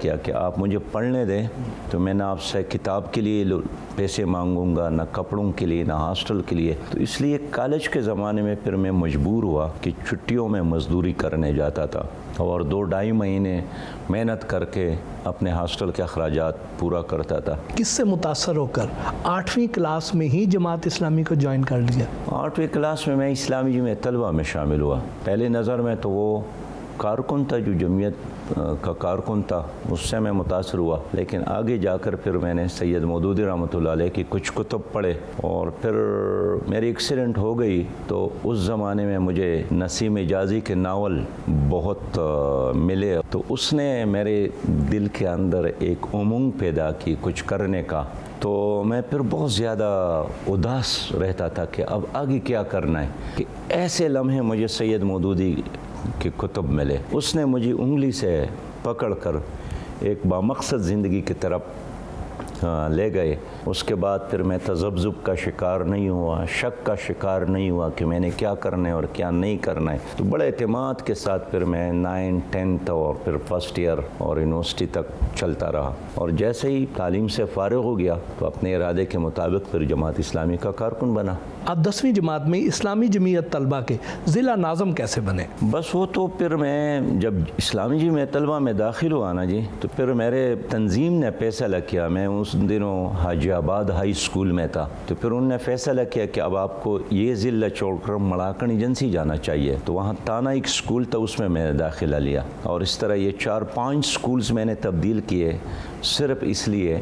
کیا کہ آپ مجھے پڑھنے دیں تو میں نہ آپ سے کتاب کے لیے پیسے مانگوں گا، نہ کپڑوں کے لیے، نہ ہاسٹل کے لیے۔ تو اس لیے کالج کے زمانے میں پھر میں مجبور ہوا کہ چھٹیوں میں مزدوری کرنے جاتا تھا اور 2-2.5 مہینے محنت کر کے اپنے ہاسٹل کے اخراجات پورا کرتا تھا۔ کس سے متاثر ہو کر 8ویں کلاس میں ہی جماعت اسلامی کو جوائن کر لیا؟ 8ویں کلاس میں اسلامی جمعیت طلبہ میں شامل ہوا۔ پہلی نظر میں تو وہ کارکن تھا جو جمعیت کا کارکن تھا، اس سے میں متاثر ہوا، لیکن آگے جا کر پھر میں نے سید مودودی رحمۃ اللہ علیہ کی کچھ کتب پڑھے اور پھر میری ایکسیڈنٹ ہو گئی تو اس زمانے میں مجھے نسیم حجازی کے ناول بہت ملے، تو اس نے میرے دل کے اندر ایک امنگ پیدا کی کچھ کرنے کا۔ تو میں پھر بہت زیادہ اداس رہتا تھا کہ اب آگے کیا کرنا ہے، کہ ایسے لمحے مجھے سید مودودی کی کتب ملے، اس نے مجھے انگلی سے پکڑ کر ایک بامقصد زندگی کی طرف لے گئے۔ اس کے بعد پھر میں تذبذب کا شکار نہیں ہوا، شک کا شکار نہیں ہوا کہ میں نے کیا کرنا ہے اور کیا نہیں کرنا ہے۔ تو بڑے اعتماد کے ساتھ پھر میں 9th 10th اور پھر فرسٹ ایئر اور یونیورسٹی تک چلتا رہا، اور جیسے ہی تعلیم سے فارغ ہو گیا تو اپنے ارادے کے مطابق پھر جماعت اسلامی کا کارکن بنا۔ آپ 10ویں جماعت میں اسلامی جمعیت طلبہ کے ضلع ناظم کیسے بنے؟ بس وہ تو پھر میں جب اسلامی جمعیت طلبہ میں داخل ہوا نا جی، تو پھر میرے تنظیم نے فیصلہ کیا، میں اس دنوں حاجی آباد ہائی اسکول میں تھا، تو پھر انہوں نے فیصلہ کیا کہ اب آپ کو یہ ضلع چھوڑ کر مڑاکن ایجنسی جانا چاہیے، تو وہاں تانا ایک اسکول تھا، اس میں نے داخلہ لیا، اور اس طرح یہ 4-5 اسکولز میں نے تبدیل کیے، صرف اس لیے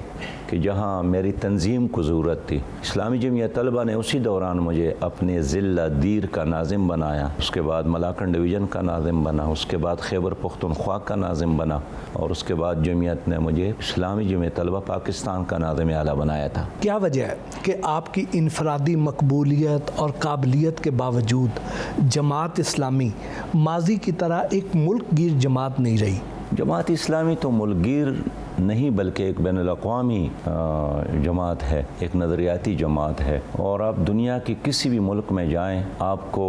کہ جہاں میری تنظیم کو ضرورت تھی۔ اسلامی جمعیت طلبہ نے اسی دوران مجھے اپنے ضلع دیر کا ناظم بنایا، اس کے بعد ملاکن ڈویژن کا ناظم بنا، اس کے بعد خیبر پختونخوا کا ناظم بنا، اور اس کے بعد جمعیت نے مجھے اسلامی جمعیت طلبہ پاکستان کا ناظم اعلیٰ بنایا تھا۔ کیا وجہ ہے کہ آپ کی انفرادی مقبولیت اور قابلیت کے باوجود جماعت اسلامی ماضی کی طرح ایک ملک گیر جماعت نہیں رہی؟ جماعت اسلامی تو ملک گیر نہیں بلکہ ایک بین الاقوامی جماعت ہے، ایک نظریاتی جماعت ہے، اور آپ دنیا کے کسی بھی ملک میں جائیں آپ کو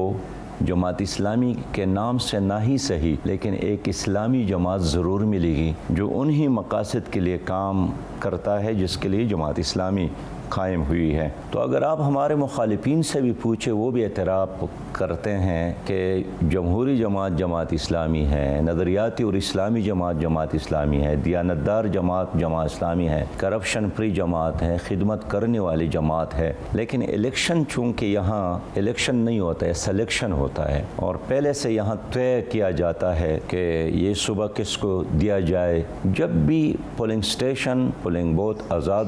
جماعت اسلامی کے نام سے نہ ہی صحیح لیکن ایک اسلامی جماعت ضرور ملے گی جو انہی مقاصد کے لیے کام کرتا ہے جس کے لیے جماعت اسلامی قائم ہوئی ہے۔ تو اگر آپ ہمارے مخالفین سے بھی پوچھیں وہ بھی اعتراف کرتے ہیں کہ جمہوری جماعت جماعت اسلامی ہے، نظریاتی اور اسلامی جماعت جماعت اسلامی ہے، دیانتدار جماعت جماعت اسلامی ہے، کرپشن فری جماعت ہے، خدمت کرنے والی جماعت ہے۔ لیکن الیکشن چونکہ یہاں الیکشن نہیں ہوتا ہے، سلیکشن ہوتا ہے، اور پہلے سے یہاں طے کیا جاتا ہے کہ یہ صبح کس کو دیا جائے۔ جب بھی پولنگ اسٹیشن پولنگ بوتھ آزاد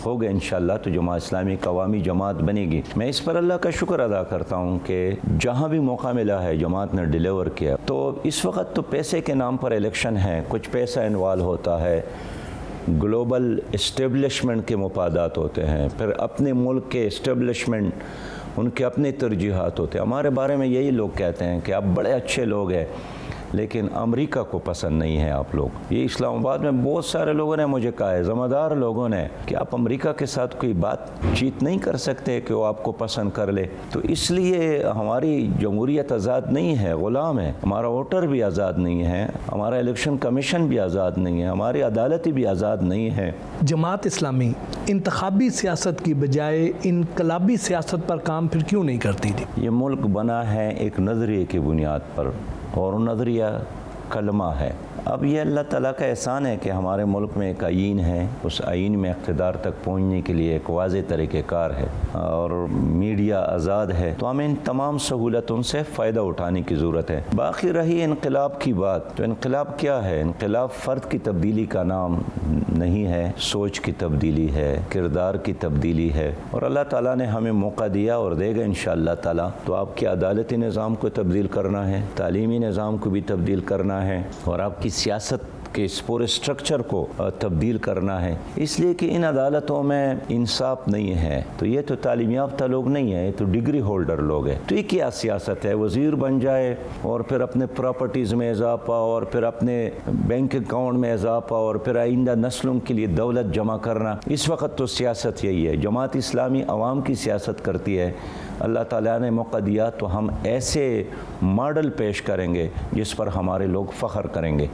ہوگا انشاءاللہ تو جماعت اسلامی قوامی جماعت بنے گی۔ میں اس پر اللہ کا شکر ادا کرتا ہوں کہ جہاں بھی موقع ملا ہے جماعت نے ڈیلیور کیا۔ تو اس وقت تو پیسے کے نام پر الیکشن ہے، کچھ پیسہ انوالو ہوتا ہے، گلوبل اسٹیبلشمنٹ کے مفادات ہوتے ہیں، پھر اپنے ملک کے اسٹیبلشمنٹ ان کے اپنے ترجیحات ہوتے ہیں۔ ہمارے بارے میں یہی لوگ کہتے ہیں کہ آپ بڑے اچھے لوگ ہیں لیکن امریکہ کو پسند نہیں ہے آپ لوگ۔ یہ اسلام آباد میں بہت سارے لوگوں نے مجھے کہا ہے، ذمہ دار لوگوں نے، کہ آپ امریکہ کے ساتھ کوئی بات چیت نہیں کر سکتے کہ وہ آپ کو پسند کر لے۔ تو اس لیے ہماری جمہوریت آزاد نہیں ہے، غلام ہے، ہمارا ووٹر بھی آزاد نہیں ہے، ہمارا الیکشن کمیشن بھی آزاد نہیں ہے، ہماری عدالتیں بھی آزاد نہیں ہے۔ جماعت اسلامی انتخابی سیاست کی بجائے انقلابی سیاست پر کام پھر کیوں نہیں کرتی تھی؟ یہ ملک بنا ہے ایک نظریے کی بنیاد پر، اور نظریہ کلمہ ہے۔ اب یہ اللہ تعالیٰ کا احسان ہے کہ ہمارے ملک میں ایک آئین ہے، اس آئین میں اقتدار تک پہنچنے کے لیے ایک واضح طریقہ کار ہے، اور میڈیا آزاد ہے، تو ہمیں ان تمام سہولتوں سے فائدہ اٹھانے کی ضرورت ہے۔ باقی رہی انقلاب کی بات، تو انقلاب کیا ہے؟ انقلاب فرد کی تبدیلی کا نام نہیں ہے، سوچ کی تبدیلی ہے، کردار کی تبدیلی ہے، اور اللہ تعالیٰ نے ہمیں موقع دیا اور دے گا انشاءاللہ تعالیٰ۔ تو آپ کے عدالتی نظام کو تبدیل کرنا ہے، تعلیمی نظام کو بھی تبدیل کرنا ہے، اور آپ کی سیاست کے اس پورے اسٹرکچر کو تبدیل کرنا ہے، اس لیے کہ ان عدالتوں میں انصاف نہیں ہے۔ تو یہ تو تعلیم یافتہ لوگ نہیں ہیں، یہ تو ڈگری ہولڈر لوگ ہیں۔ تو یہ کیا سیاست ہے؟ وزیر بن جائے اور پھر اپنے پراپرٹیز میں اضافہ اور پھر اپنے بینک اکاؤنٹ میں اضافہ اور پھر آئندہ نسلوں کے لیے دولت جمع کرنا۔ اس وقت تو سیاست یہی ہے۔ جماعت اسلامی عوام کی سیاست کرتی ہے۔ اللہ تعالیٰ نے موقع دیا تو ہم ایسے ماڈل پیش کریں گے جس پر ہمارے لوگ فخر کریں گے۔